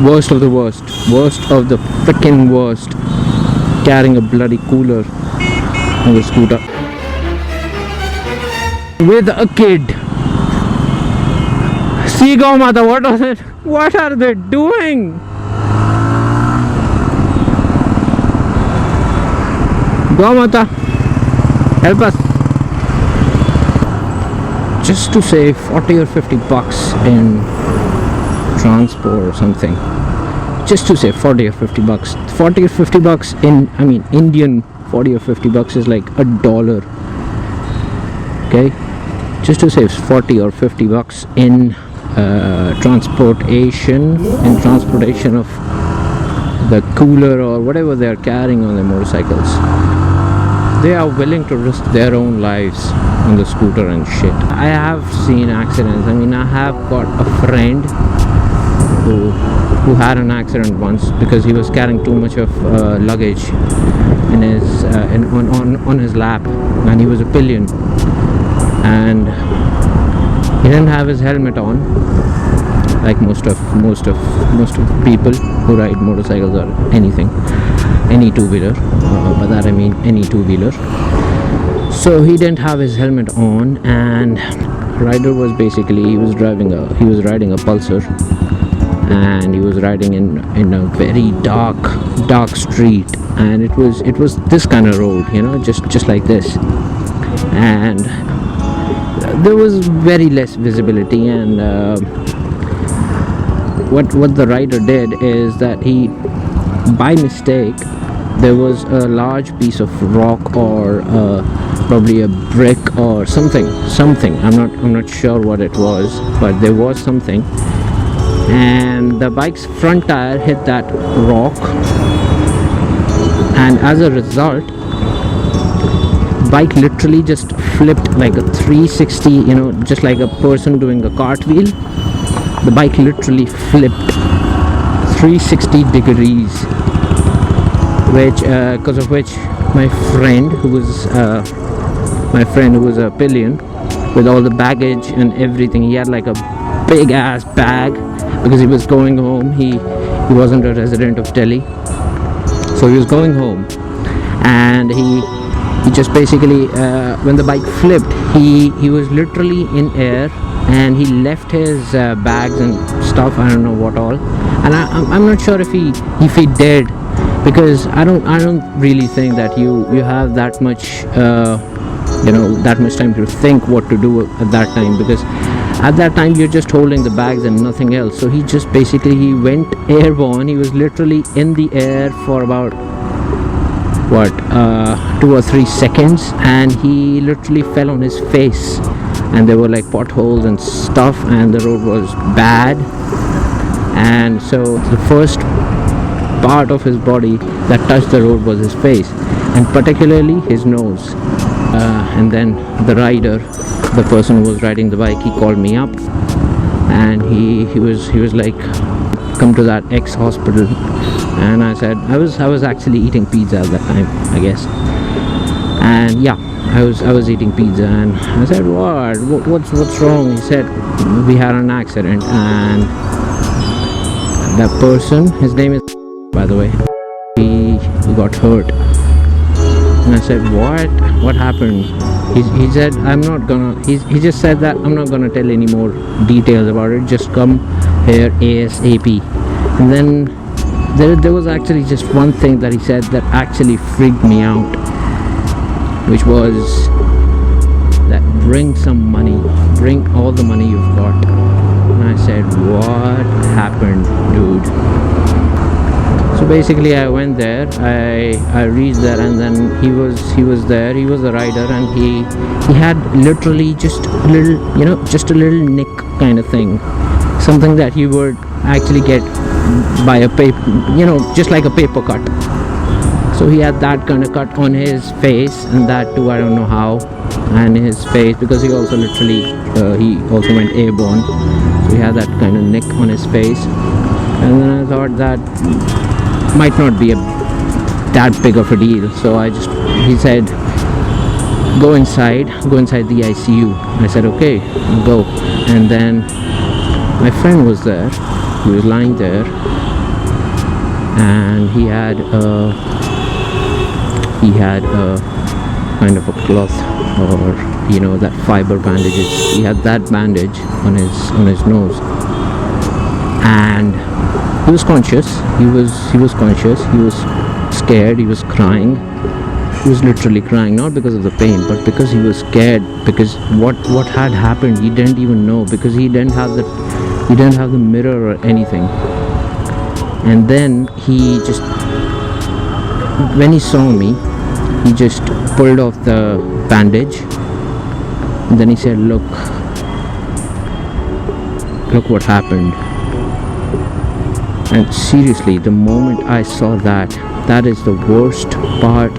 Worst of the worst. Worst of the freaking worst. Carrying a bloody cooler on the scooter with a kid. See, Go Mata, what was it? What are they doing? Go Mata, help us. Just to save 40 or 50 bucks in transport or something. Just to save 40 or 50 bucks. 40 or 50 bucks in, I mean, Indian 40 or 50 bucks is like $1. Okay? Just to save 40 or 50 bucks in transportation of the cooler or whatever they are carrying on their motorcycles. They are willing to risk their own lives on the scooter and shit. I have seen accidents. I mean, I have got a friend who had an accident once because he was carrying too much of luggage in his on his lap, and he was a pillion, and he didn't have his helmet on, like most of people who ride motorcycles or anything, any two-wheeler. By that I mean any two-wheeler. So he didn't have his helmet on, and rider was basically he was riding a Pulsar, and he was riding in a very dark street, and it was this kind of road, you know, just like this, and there was very less visibility, and what the rider did is that he, by mistake, there was a large piece of rock or probably a brick or something. I'm not sure what it was, but there was something, and the bike's front tire hit that rock, and as a result, bike literally just flipped like a 360, you know, just like a person doing a cartwheel. The bike literally flipped 360 degrees, which because of which my friend who was a pillion with all the baggage and everything, he had like a big ass bag because he was going home. He wasn't a resident of Delhi, so he was going home, and he just basically when the bike flipped, he was literally in air, and he left his bags and stuff, I don't know what all, and I'm not sure if he did, because I don't really think that you have that much that much time to think what to do at that time, because at that time you're just holding the bags and nothing else. So he just basically he went airborne. He was literally in the air for about 2 or 3 seconds, and he literally fell on his face, and there were like potholes and stuff, and the road was bad, and so the first part of his body that touched the road was his face, and particularly his nose. And then the rider, the person who was riding the bike, he called me up, and he was like, come to that X hospital. And I said, I was actually eating pizza at that time, I guess, and yeah, I was eating pizza, and I said, what's wrong? He said, we had an accident, and that person, his name is, by the way, he got hurt. And I said, what happened? He said, he just said that I'm not gonna tell any more details about it, just come here ASAP. And then there was actually just one thing that he said that actually freaked me out, which was that bring some money, bring all the money you've got. And I said, what happened, dude? So basically I went there, I reached there, and then he was there, he was the rider, and he had literally just a little nick kind of thing, something that you would actually get by a paper, just like a paper cut. So he had that kind of cut on his face, and that too I don't know how, and his face, because he also literally he also went airborne, so he had that kind of nick on his face. And then I thought that might not be that big of a deal, so he said, go inside the ICU. I said, okay, go. And then my friend was there, He was lying there, and he had a kind of a cloth, or that fiber bandages. He had that bandage on his nose, and he was conscious. He was conscious. He was scared. He was crying. He was literally crying, not because of the pain, but because he was scared, because what had happened he didn't even know, because he didn't have the mirror or anything. And then when he saw me, he just pulled off the bandage, and then he said, look what happened. And seriously, the moment I saw that is the worst part.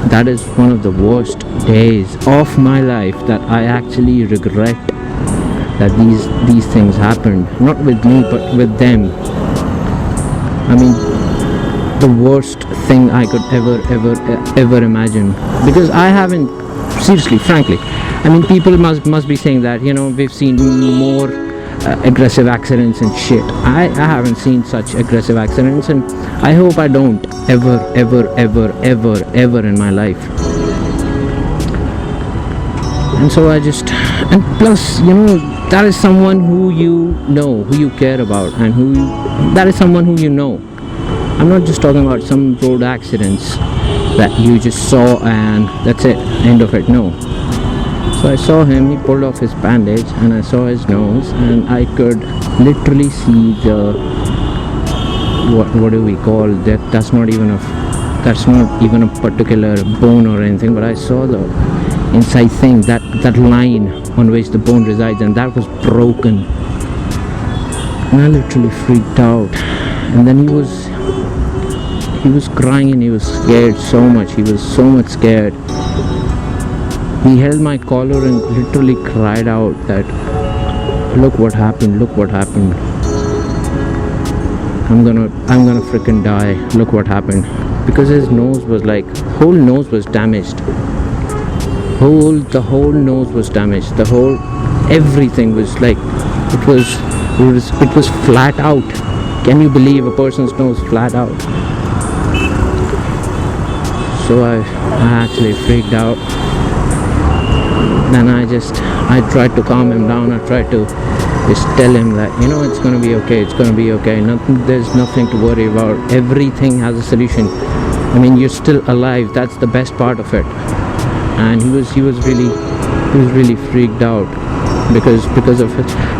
That is one of the worst days of my life, that I actually regret that these things happened. Not with me, but with them. I mean, the worst thing I could ever imagine. Because I haven't, seriously, frankly, I mean, people must be saying that, we've seen more aggressive accidents and shit. I haven't seen such aggressive accidents, and I hope I don't ever in my life. And so and plus, that is someone who you know, who you care about, and that is someone who you know. I'm not just talking about some road accidents that you just saw and that's it, end of it. No. So I saw him, he pulled off his bandage, and I saw his nose, and I could literally see the, what do we call that? That's not even a particular bone or anything, but I saw the inside thing, that line on which the bone resides, and that was broken. And I literally freaked out. And then he was crying, and he was scared so much. He was so much scared. He held my collar and literally cried out that, look what happened, I'm gonna freaking die, look what happened. Because his nose was whole nose was damaged. The whole nose was damaged. Everything was it was flat out. Can you believe a person's nose flat out? So I actually freaked out. Then I tried to calm him down. I tried to just tell him that, it's gonna be okay, there's nothing to worry about, everything has a solution. I mean, you're still alive, that's the best part of it. And he was really freaked out,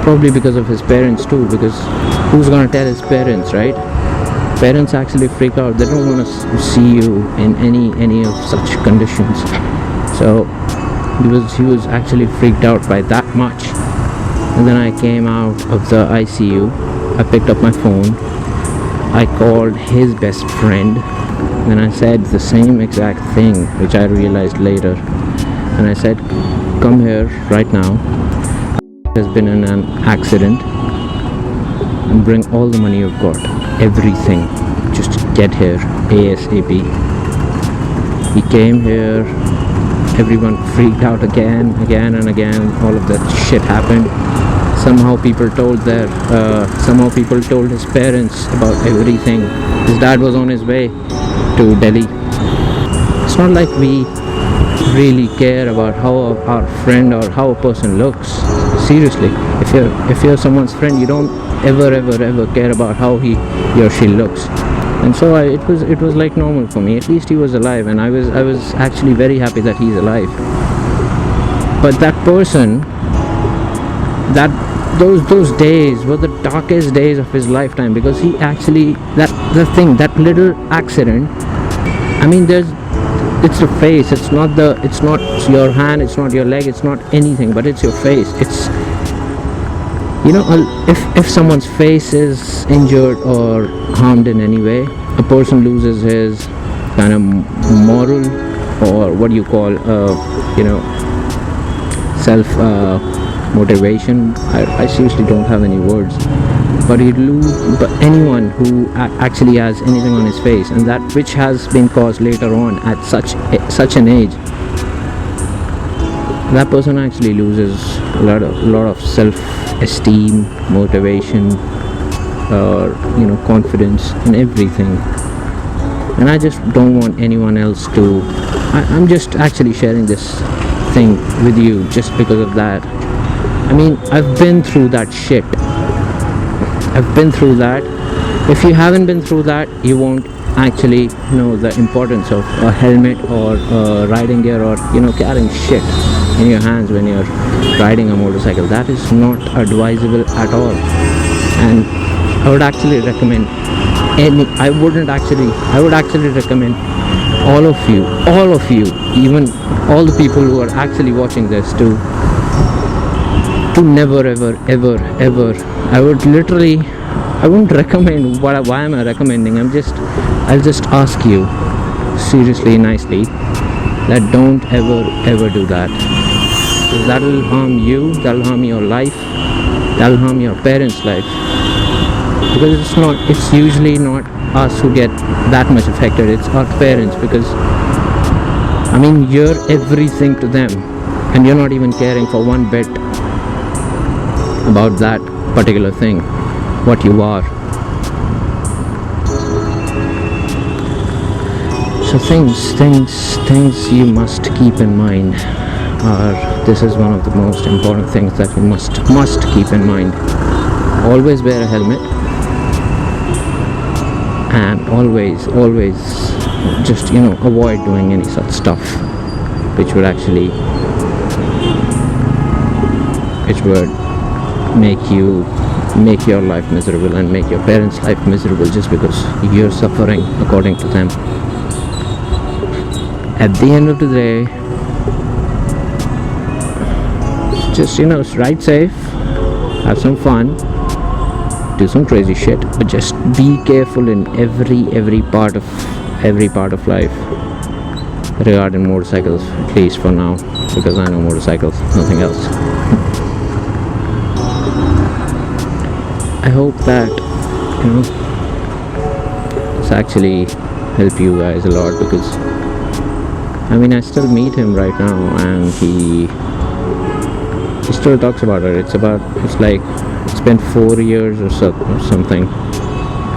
probably because of his parents too, because who's gonna tell his parents, right? Parents actually freak out. They don't want to see you in any of such conditions. So he was actually freaked out by that much. And then I came out of the ICU. I picked up my phone. I called his best friend. Then I said the same exact thing, which I realized later. And I said, come here right now. There's been an accident, and bring all the money you've got, everything. Just get here ASAP. He came here. Everyone freaked out again and again. All of that shit happened. Somehow people told his parents about everything. His dad was on his way to Delhi. It's not like we really care about how our friend or how a person looks. Seriously, if you're someone's friend, you don't ever care about how he or she looks. And so it was like normal for me. At least he was alive, and I was actually very happy that he's alive. But that person, those days were the darkest days of his lifetime, because he actually, that little accident, I mean, it's the face, it's not your hand, it's not your leg, it's not anything, but it's your face. It's, if someone's face is injured or harmed in any way, a person loses his kind of moral, or what do you call, self motivation. I seriously don't have any words. But anyone who actually has anything on his face, and that which has been caused later on at such an age, that person actually loses a lot of self-esteem, motivation, or confidence in everything. And I just don't want anyone else to. I'm just actually sharing this thing with you just because of that. I mean, I've been through that shit. I've been through that. If you haven't been through that, you won't actually know the importance of a helmet or riding gear, or carrying shit in your hands when you're riding a motorcycle. That is not advisable at all. And I would actually recommend I would actually recommend all of you, even all the people who are actually watching this, to never ever. I wouldn't recommend. Why am I recommending? I'll just ask you seriously, nicely, that don't ever do that. That'll harm you, that'll harm your life, that'll harm your parents' life. Because it's usually not us who get that much affected, it's our parents, because I mean, you're everything to them and you're not even caring for one bit about that particular thing, what you are. So things you must keep in mind are, this is one of the most important things that you must keep in mind. Always wear a helmet, and always just avoid doing any such stuff which would make your life miserable and make your parents' life miserable just because you're suffering according to them. At the end of the day, just ride safe, have some fun, do some crazy shit, but just be careful in every part of life regarding motorcycles, at least for now, because I know motorcycles, nothing else. I hope that this actually help you guys a lot, because I mean, I still meet him right now and he still talks about it. It's been 4 years or something,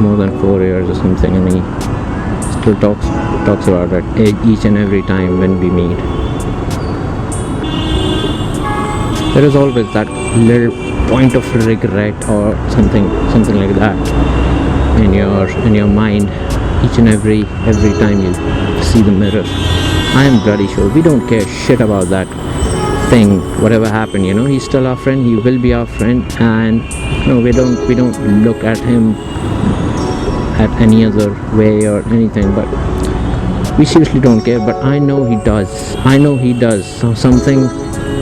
more than 4 years or something, and he still talks about it each and every time when we meet. There is always that little point of regret or something like that in your mind each and every time you see the mirror. I am bloody sure we don't care shit about that thing, whatever happened. He's still our friend, he will be our friend, and we don't look at him at any other way or anything, but we seriously don't care. But I know he does. So something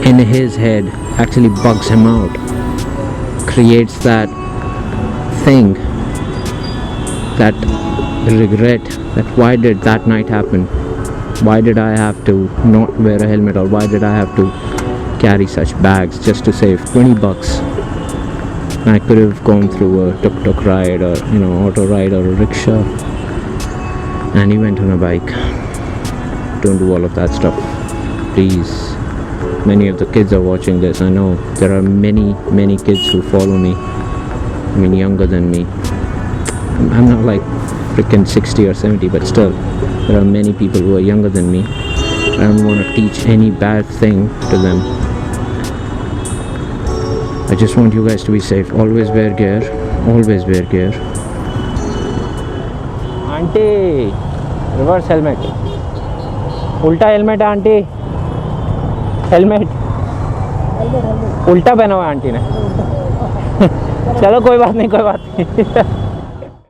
in his head actually bugs him out, creates that thing, that regret, that why did that night happen, why did I have to not wear a helmet, or why did I have to carry such bags just to save 20 bucks. I could have gone through a tuk-tuk ride, or auto ride, or a rickshaw, and he went on a bike. Don't do all of that stuff, please. Many of the kids are watching this. I know there are many kids who follow me, I mean younger than me. I'm not like freaking 60 or 70, but still there are many people who are younger than me. I don't want to teach any bad thing to them. I just want you guys to be safe. Always wear gear. Auntie, reverse helmet. उल्टा helmet है aunty, helmet उल्टा पहना हुआ है aunty ने. चलो कोई बात नहीं